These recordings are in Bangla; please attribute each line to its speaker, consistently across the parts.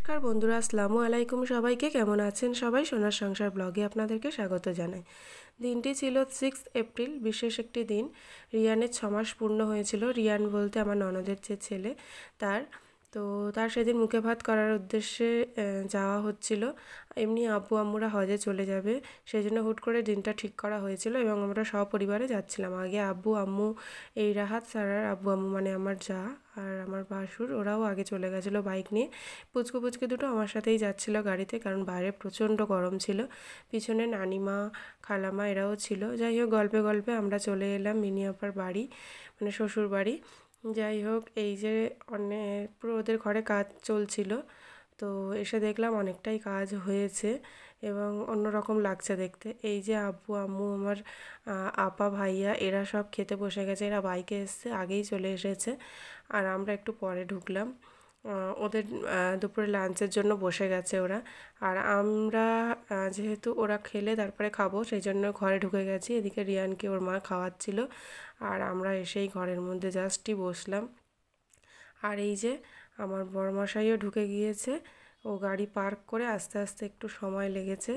Speaker 1: নমস্কার বন্ধুরা, আসসালামু আলাইকুম। সবাইকে কেমন আছেন সবাই? সোনার সংসার ব্লগে আপনাদেরকে স্বাগত জানাই। দিনটি ছিল 6 এপ্রিল, বিশেষ একটি দিন। রিয়ানের 6 মাস পূর্ণ হয়েছিল। রিয়ান বলতে আমার ননদের যে ছেলে, তার সেদিন মুখে ভাত করার উদ্দেশ্যে যাওয়া হচ্ছিল। এমনি আব্বু আম্মুরা হজে চলে যাবে, সেই জন্য হুট করে দিনটা ঠিক করা হয়েছিল এবং আমরা সপরিবারে যাচ্ছিলাম। আগে আব্বু আম্মু, এই রাহাত সারার আব্বু আম্মু মানে আমার যা আর আমার ভাসুর, ওরাও আগে চলে গেছিলো বাইক নিয়ে। পুচকু দুটো আমার সাথেই যাচ্ছিল গাড়িতে, কারণ বাইরে প্রচণ্ড গরম ছিল। পিছনে নানিমা খালামা এরাও ছিল। যাই হোক, গল্পে গল্পে আমরা চলে এলাম মিনি আপার বাড়ি, মানে শ্বশুর বাড়ি। যাই হোক, এই যে পুরো ওদের ঘরে কাজ চলছিল, তো এসে দেখলাম অনেকটাই কাজ হয়েছে এবং অন্যরকম লাগছে দেখতে। এই যে আব্বু আম্মু আমার আপা ভাইয়া এরা সব খেতে বসে গেছে। এরা বাইকে এসছে, আগেই চলে এসেছে, আর আমরা একটু পরে ঢুকলাম। ওদের দুপুরে লাঞ্চের জন্য বসে গেছে ওরা, আর আমরা যেহেতু ওরা খেলে তারপরে খাবো, সেই জন্য ঘরে ঢুকে গেছি। এদিকে রিয়ানকে ওর মা খাওয়াচ্ছিল, আর আমরা এসেই ঘরের মধ্যে জাস্টই বসলাম। আর এই যে আমার বড়মশাইও ঢুকে গিয়েছে, ও গাড়ি পার্ক করে আস্তে আস্তে একটু সময় লেগেছে।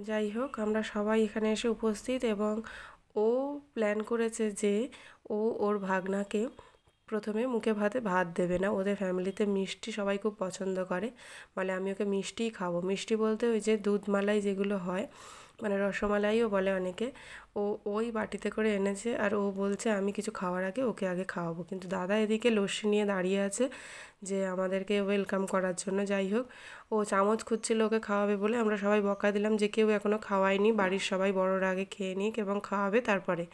Speaker 1: যাই হোক, আমরা সবাই এখানে এসে উপস্থিত এবং ও প্ল্যান করেছে যে ওর ভাগনাকে প্রথমে মুখে ভাত দেবে না। ওদের ফ্যামিলিতে মিষ্টি সবাই খুব পছন্দ করে, বলে আমি ওকে মিষ্টিই খাবো। মিষ্টি বলতে ওই যে দুধ মালাই যেগুলো হয়, মানে রসমালাইও বলে অনেকে। ওই বাটিতে করে এনেছে, আর ও বলছে আমি কিছু খাওয়ার আগে ওকে আগে খাওয়াবো। কিন্তু দাদা এদিকে লস্যি নিয়ে দাঁড়িয়ে আছে যে আমাদেরকে ওয়েলকাম করার জন্য। যাই হোক, ও চামচ খুঁজছিল ওকে খাওয়াবে বলে। আমরা সবাই বকা দিলাম যে কেউ এখনও খাওয়ায়নি, বাড়ির সবাই বড়রা আগে খেয়ে নিক এবং খাওয়াবে তারপরে।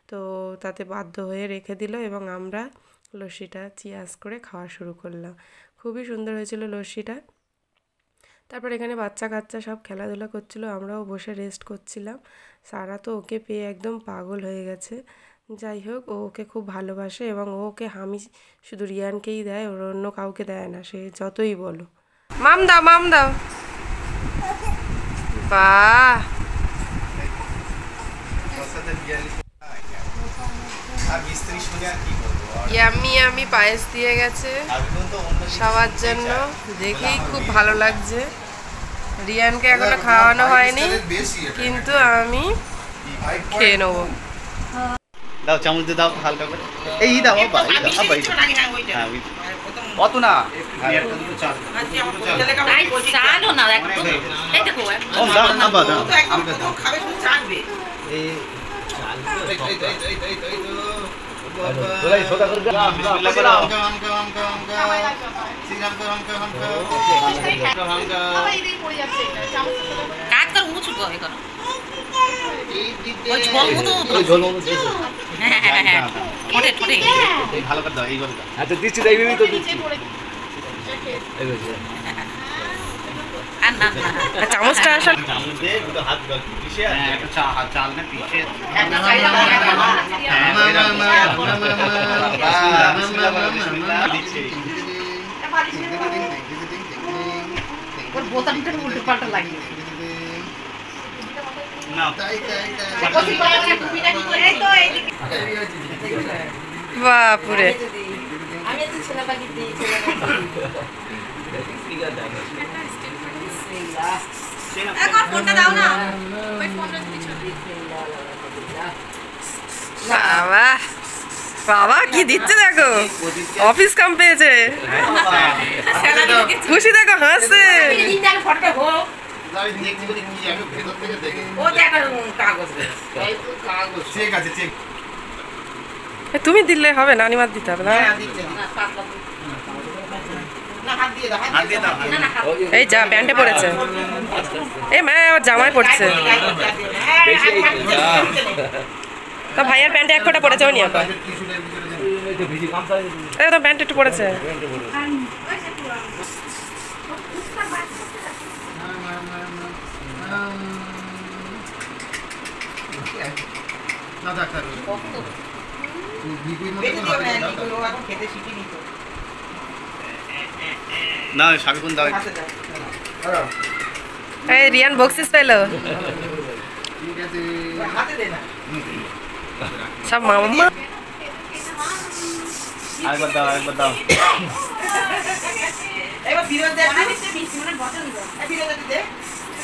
Speaker 1: তো তাতে বাধ্য হয়ে রেখে দিল এবং আমরা লস্যিটা চিয়াস করে খাওয়া শুরু করলাম। খুবই সুন্দর হয়েছিল লস্যিটা। তারপর এখানে বাচ্চা কাচ্চা সব খেলাধুলা করছিল, আমরাও বসে রেস্ট করছিলাম। সারা তো ওকে পেয়ে একদম পাগল হয়ে গেছে। যাই হোক, ও ওকে খুব ভালোবাসে এবং ওকে হামি শুধু রিয়ানকেই দেয়, ওর অন্য কাউকে দেয় না, সে যতই বলো। মাম দাও বাহ, ইয়াম্মি পায়েস দিয়ে গেছে সবার জন্য, দেখেই খুব ভালো লাগছে। রিয়ানকে এখনো খাওয়ানো হয়নি, কিন্তু আমি খেয়ে নেবো।
Speaker 2: দাও চামচ দিয়ে দাও হালকা করে। এই দাও বাবা, অত না ভালো করে দাও। এইভাবে দাও। আচ্ছা দিচ্ছি, দেখবি তো দিচ্ছি।
Speaker 1: চামচটা আসলে
Speaker 2: চামচ দিয়ে দুটো হাত পিষে একটা চাল না পিষে
Speaker 3: বোতামটা উল্টো পাল্টা লাগিয়ে
Speaker 1: বাপুরে, বাবা কি দিচ্ছে দেখো, অফিস কাম পেয়েছে, খুশি দেখো, হাসছে। তুমি দিলে হবে, নানিমার দিতে হবে না। এই যা প্যান্টে পড়েছে, এই মা আমার জামায় পড়ছে। তা ভাইয়ার প্যান্টে এক ফোঁটা পড়েছে, নি আপা একদম প্যান্ট একটু পড়েছে।
Speaker 2: না শাবিকুন দাও।
Speaker 1: এই রিয়ান বক্সিস পেল সব মাম্মা।
Speaker 2: আরেকবার দাও, আরেকবার দাও।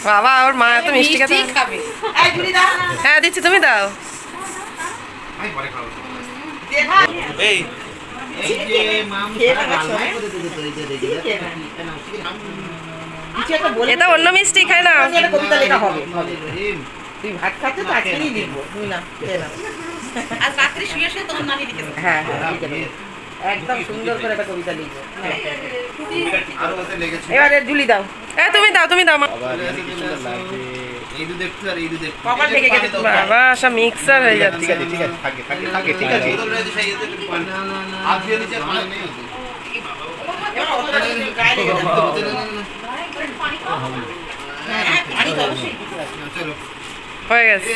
Speaker 1: বাবা ওর মা এত মিষ্টি খাবে। হ্যাঁ দিচ্ছি, তুমি দাও।
Speaker 2: এই
Speaker 1: এটা অন্য মিষ্টি খাই না।
Speaker 3: কবিতা লেখা হবে। তুই ভাত খাচ্ছ তো আজকেই লিখবো। তুই না আজ রাত্রে শুয়ে শুয়ে তোমার নানি লিখেছে। হ্যাঁ একদম সুন্দর করে একটা কবিতা লিখবো। এবারে জুলি দাও।
Speaker 1: তুমি দাও, তুমি দাও।
Speaker 3: কপাল থেকে গেছে তো।
Speaker 1: বাবা সব মিক্সার হয়ে যাচ্ছে।
Speaker 2: ঠিক আছে ঠিক আছে।
Speaker 1: হয়ে গেছে।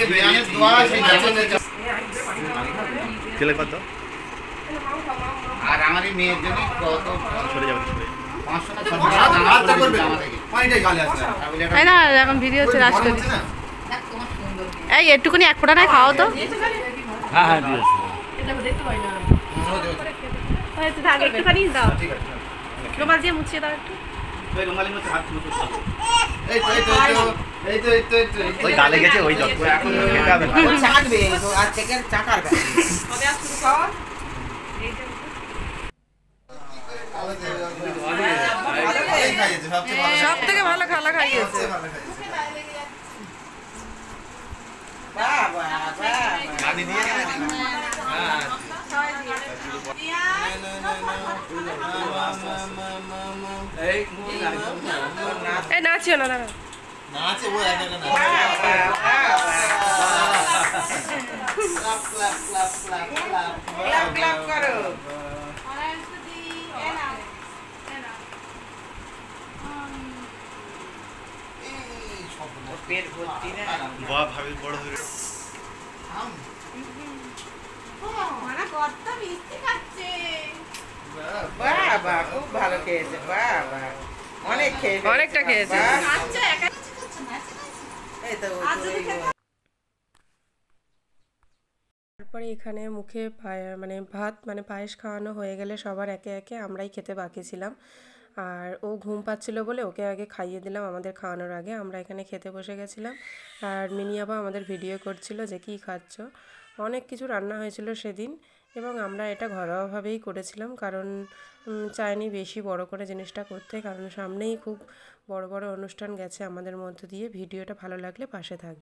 Speaker 2: ছেলে কত?
Speaker 4: আর আমার এই মেয়ের জন্য কত
Speaker 2: সরে যাবে।
Speaker 4: 500 না 600 করবে পানিটাই গালে আসছে
Speaker 5: তাই না, এখন ভিডিও হচ্ছে রাষ্ট্রপতি। এই একটুখানি এক ফোঁটা নাই খাও তো।
Speaker 2: হ্যাঁ দিয়েছি।
Speaker 5: একটুখানি দাও, রুমাল দিয়ে মুছিয়ে দাও একটু।
Speaker 2: ওই রুমালের মধ্যে হাত মুছে দাও।
Speaker 4: এই তো
Speaker 2: ওই গালে গেছে ওই যত এখন খেতে হবে না।
Speaker 3: চাটবে তো আর চেকের চাকার গাছ। কবে আজ শুরু কর?
Speaker 1: সব থেকে ভালো খালা খাইয়েছে।
Speaker 2: গালি দিয়ে
Speaker 1: এই নাচিও না, দাঁড়া।
Speaker 4: নাচে ও একা একা
Speaker 3: ক্লাপ করো। পেট ভর্তি না।
Speaker 2: বাবা ভাবি বড় হয়ে গেছে।
Speaker 3: বাবা খুব ভালো খেয়েছে। বাবা অনেক খেয়েছে,
Speaker 1: অনেকটা খেয়েছে।
Speaker 3: এই তো
Speaker 1: তারপরে এখানে মুখে মানে ভাত মানে পায়েস খাওয়ানো হয়ে গেলে সবার একে একে আমরাই খেতে বাকি ছিলাম। আর ও ঘুম পাচ্ছিল বলে ওকে আগে খাইয়ে দিলাম আমাদের খাওয়ানোর আগে। আমরা এখানে খেতে বসে গেছিলাম। আর মিনি আপা আমাদের ভিডিও করছিল যে কী খাচ্ছ। অনেক কিছু রান্না হয়েছিল সেদিন এবং আমরা এটা ঘরোয়াভাবেই করেছিলাম, কারণ চাইনি বেশি বড় করে জিনিসটা করতে, কারণ সামনেই খুব বড় বড় অনুষ্ঠান গেছে আমাদের মধ্য দিয়ে। ভিডিওটা ভালো লাগলে পাশে থাকবে।